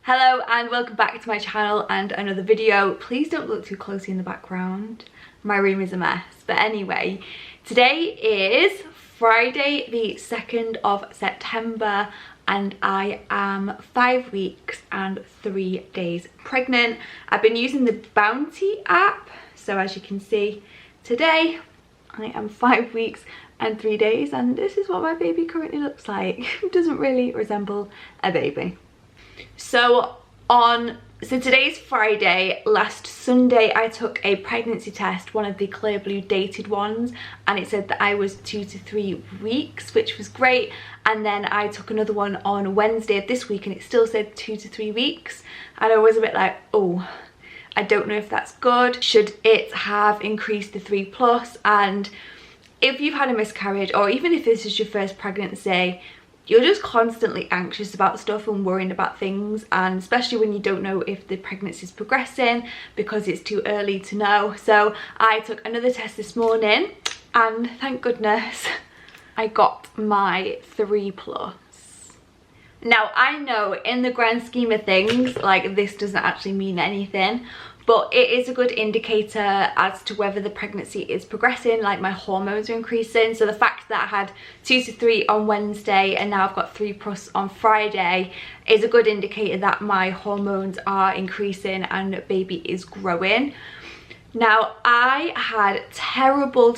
Hello and welcome back to my channel and another video. Please don't look too closely in the background. My room is a mess. But anyway, today is Friday the 2nd of September and I am 5 weeks and 3 days pregnant. I've been using the Bounty app, so as you can see today I am 5 weeks and 3 days and this is what my baby currently looks like. It doesn't really resemble a baby. So today's Friday. Last Sunday I took a pregnancy test, one of the clear blue dated ones, and it said that I was 2 to 3 weeks, which was great. And then I took another one on Wednesday of this week and it still said 2 to 3 weeks, and I was a bit like, oh, I don't know if that's good. Should it have increased to 3+? And if you've had a miscarriage, or even if this is your first pregnancy, you're just constantly anxious about stuff and worrying about things, and especially when you don't know if the pregnancy is progressing because it's too early to know. So I took another test this morning and thank goodness I got my 3+. Now I know in the grand scheme of things, like, this doesn't actually mean anything, but it is a good indicator as to whether the pregnancy is progressing, like my hormones are increasing. So the fact that I had 2 to 3 on Wednesday and now I've got 3+ on Friday is a good indicator that my hormones are increasing and baby is growing. Now I had terrible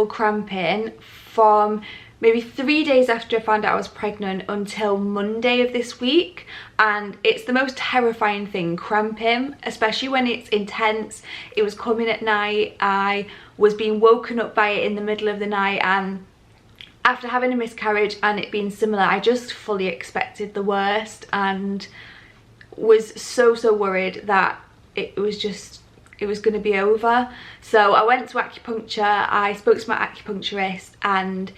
cramping from maybe 3 days after I found out I was pregnant until Monday of this week, and it's the most terrifying thing, cramping, especially when it's intense. It was coming at night, I was being woken up by it in the middle of the night, and after having a miscarriage and it being similar, I just fully expected the worst and was so worried that it was going to be over. So I went to acupuncture. I spoke to my acupuncturist and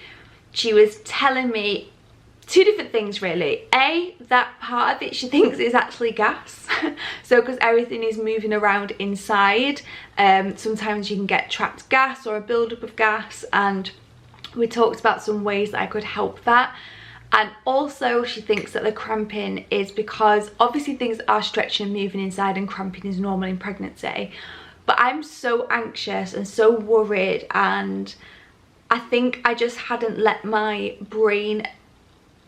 she was telling me two different things really. A, that part of it she thinks is actually gas. So because everything is moving around inside, sometimes you can get trapped gas or a buildup of gas, and we talked about some ways that I could help that. And also she thinks that the cramping is because obviously things are stretching and moving inside, and cramping is normal in pregnancy. But I'm so anxious and so worried, and I think I just hadn't let my brain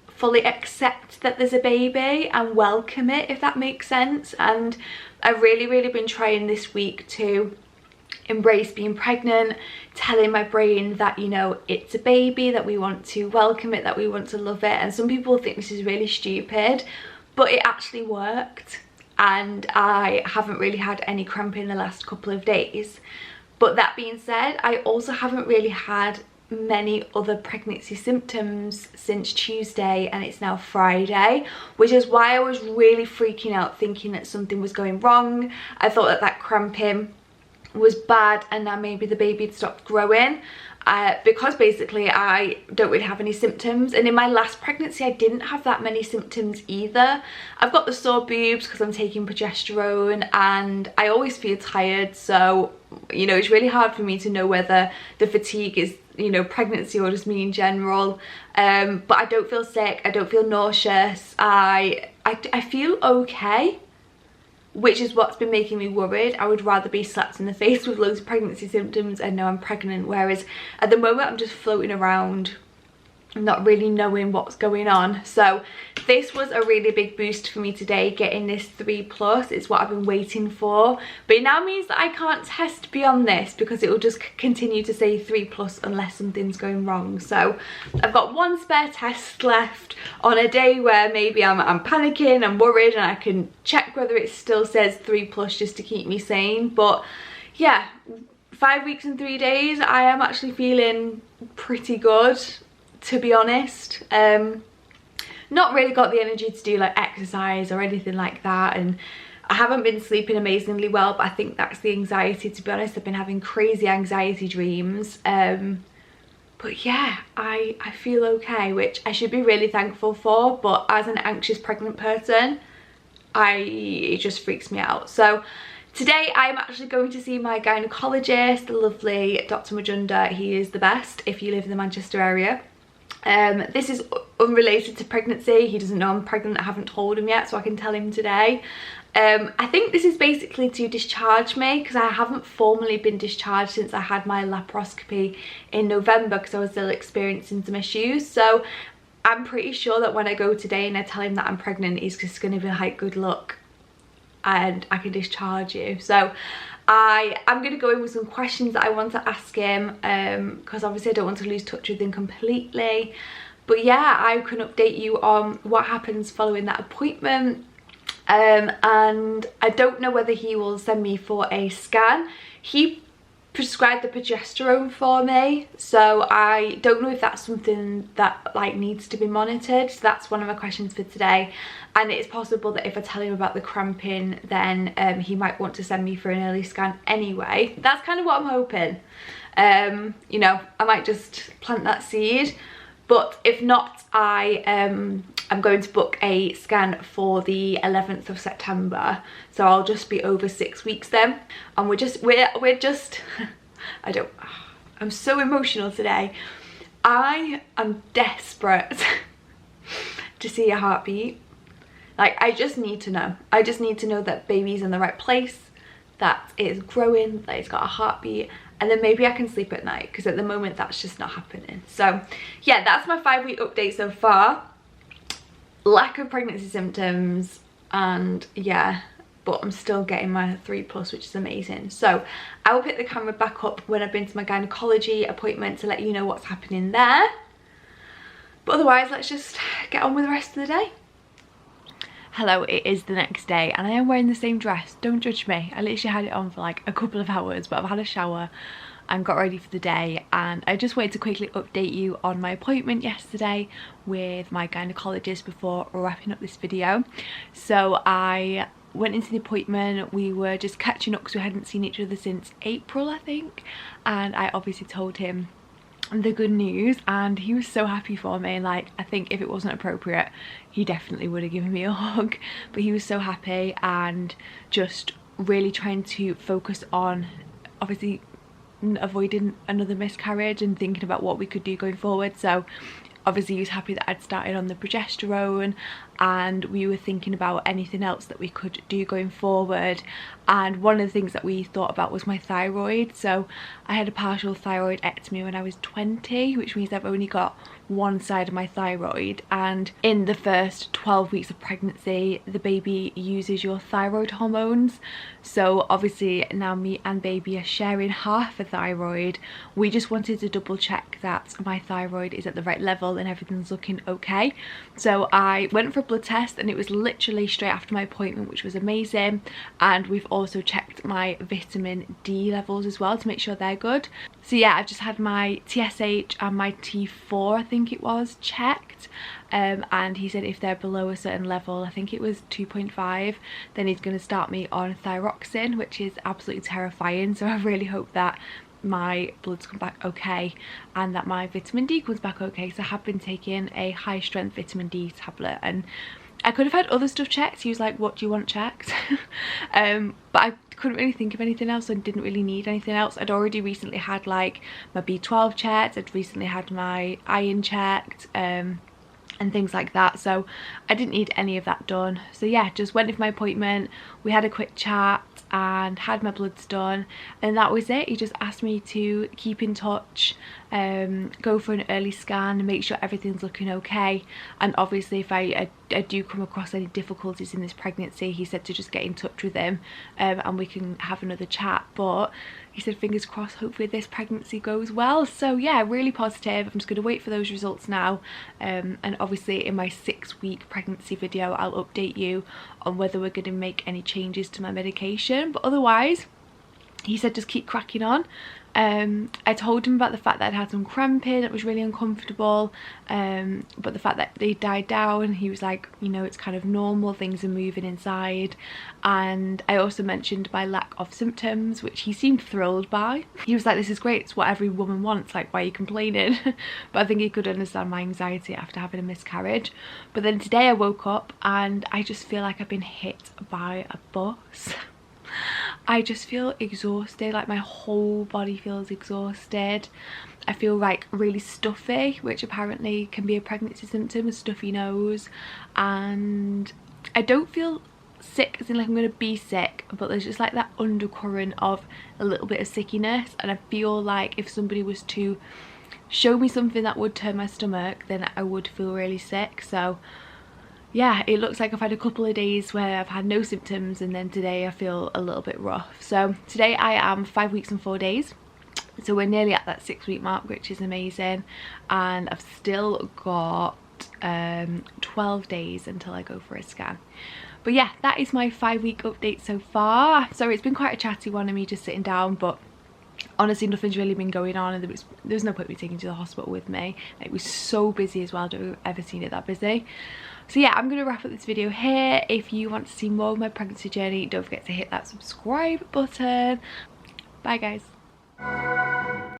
fully accept that there's a baby and welcome it, if that makes sense. And I've really been trying this week to embrace being pregnant, telling my brain that, you know, it's a baby, that we want to welcome it, that we want to love it. And some people think this is really stupid, but it actually worked. And I haven't really had any cramping the last couple of days. But that being said, I also haven't really had many other pregnancy symptoms since Tuesday, and it's now Friday, which is why I was really freaking out, thinking that something was going wrong. I thought that cramping was bad and now maybe the baby had stopped growing, because basically I don't really have any symptoms, and in my last pregnancy I didn't have that many symptoms either. I've got the sore boobs because I'm taking progesterone and I always feel tired, so you know, it's really hard for me to know whether the fatigue is, you know, pregnancy or just me in general. But I don't feel sick, I don't feel nauseous, I feel okay, which is what's been making me worried. I would rather be slapped in the face with loads of pregnancy symptoms and know I'm pregnant, whereas at the moment I'm just floating around not really knowing what's going on. So this was a really big boost for me today, getting this 3+. It's what I've been waiting for, but it now means that I can't test beyond this because it will just continue to say 3+ unless something's going wrong. So I've got one spare test left on a day where maybe I'm panicking, I'm worried, and I can check whether it still says 3+ just to keep me sane. But yeah, 5 weeks and 3 days, I am actually feeling pretty good, to be honest. Not really got the energy to do like exercise or anything like that, and I haven't been sleeping amazingly well, but I think that's the anxiety, to be honest. I've been having crazy anxiety dreams, but yeah, I feel okay, which I should be really thankful for. But as an anxious pregnant person, it just freaks me out. So today I'm actually going to see my gynecologist, the lovely Dr. Majunda. He is the best if you live in the Manchester area. This is unrelated to pregnancy. He doesn't know I'm pregnant. I haven't told him yet, so I can tell him today. I think this is basically to discharge me, because I haven't formally been discharged since I had my laparoscopy in November, because I was still experiencing some issues. So I'm pretty sure that when I go today and I tell him that I'm pregnant, he's just going to be like, good luck and I can discharge you. So I'm going to go in with some questions that I want to ask him, because obviously I don't want to lose touch with him completely. But yeah, I can update you on what happens following that appointment. And I don't know whether he will send me for a scan. He prescribed the progesterone for me, so I don't know if that's something that like needs to be monitored. So that's one of my questions for today. And it's possible that if I tell him about the cramping, then he might want to send me for an early scan anyway. That's kind of what I'm hoping. You know, I might just plant that seed. But if not, I'm going to book a scan for the 11th of September. So I'll just be over 6 weeks then. And we're just I'm so emotional today. I am desperate to see a heartbeat. Like, I just need to know. I just need to know that baby's in the right place, that it's growing, that it's got a heartbeat, and then maybe I can sleep at night, because at the moment that's just not happening. So yeah, that's my 5-week update so far. Lack of pregnancy symptoms, and yeah, but I'm still getting my 3+, which is amazing. So I will pick the camera back up when I've been to my gynecology appointment to let you know what's happening there. But otherwise, let's just get on with the rest of the day. Hello, it is the next day and I am wearing the same dress. Don't judge me. I literally had it on for like a couple of hours, but I've had a shower and got ready for the day, and I just wanted to quickly update you on my appointment yesterday with my gynecologist before wrapping up this video. So I went into the appointment, we were just catching up because we hadn't seen each other since April, I think, and I obviously told him the good news and he was so happy for me. Like, I think if it wasn't appropriate he definitely would have given me a hug, but he was so happy and just really trying to focus on obviously avoiding another miscarriage and thinking about what we could do going forward. So obviously he was happy that I'd started on the progesterone, and we were thinking about anything else that we could do going forward. And one of the things that we thought about was my thyroid. So I had a partial thyroidectomy when I was 20, which means I've only got one side of my thyroid, and in the first 12 weeks of pregnancy the baby uses your thyroid hormones. So obviously now me and baby are sharing half a thyroid. We just wanted to double check that my thyroid is at the right level and everything's looking okay. So I went for a blood test and it was literally straight after my appointment, which was amazing. And we've also checked my vitamin D levels as well to make sure they're good. So yeah, I've just had my TSH and my T4, I think it was, checked. And he said if they're below a certain level, I think it was 2.5, then he's going to start me on thyroxine, which is absolutely terrifying. So I really hope that my bloods come back okay and that my vitamin D comes back okay. So I have been taking a high strength vitamin D tablet, and I could have had other stuff checked. He was like, what do you want checked? But I couldn't really think of anything else and didn't really need anything else. I'd already recently had like my B12 checked, I'd recently had my iron checked, and things like that, so I didn't need any of that done. So yeah, just went for my appointment, we had a quick chat and had my bloods done, and that was it. He just asked me to keep in touch, go for an early scan and make sure everything's looking okay. And obviously if I do come across any difficulties in this pregnancy, he said to just get in touch with him, and we can have another chat. But he said fingers crossed, hopefully this pregnancy goes well. So yeah, really positive. I'm just going to wait for those results now, and obviously in my 6-week pregnancy video I'll update you on whether we're going to make any changes to my medication. But otherwise he said just keep cracking on. I told him about the fact that I'd had some cramping, it was really uncomfortable, but the fact that they died down, he was like, you know, it's kind of normal, things are moving inside. And I also mentioned my lack of symptoms, which he seemed thrilled by. He was like, this is great, it's what every woman wants, like why are you complaining? But I think he could understand my anxiety after having a miscarriage. But then today I woke up and I just feel like I've been hit by a bus. I just feel exhausted, like my whole body feels exhausted. I feel like really stuffy, which apparently can be a pregnancy symptom, a stuffy nose. And I don't feel sick as in like I'm gonna be sick, but there's just like that undercurrent of a little bit of sickiness, and I feel like if somebody was to show me something that would turn my stomach, then I would feel really sick. So yeah, it looks like I've had a couple of days where I've had no symptoms, and then today I feel a little bit rough. So today I am 5 weeks and 4 days, so we're nearly at that 6-week mark, which is amazing, and I've still got 12 days until I go for a scan. But yeah, that is my 5-week update so far. Sorry, it's been quite a chatty one of me just sitting down, but honestly nothing's really been going on, and there was no point me taking to the hospital with me. It was so busy as well. I've never ever seen it that busy. So yeah, I'm gonna wrap up this video here. If you want to see more of my pregnancy journey, don't forget to hit that subscribe button. Bye guys.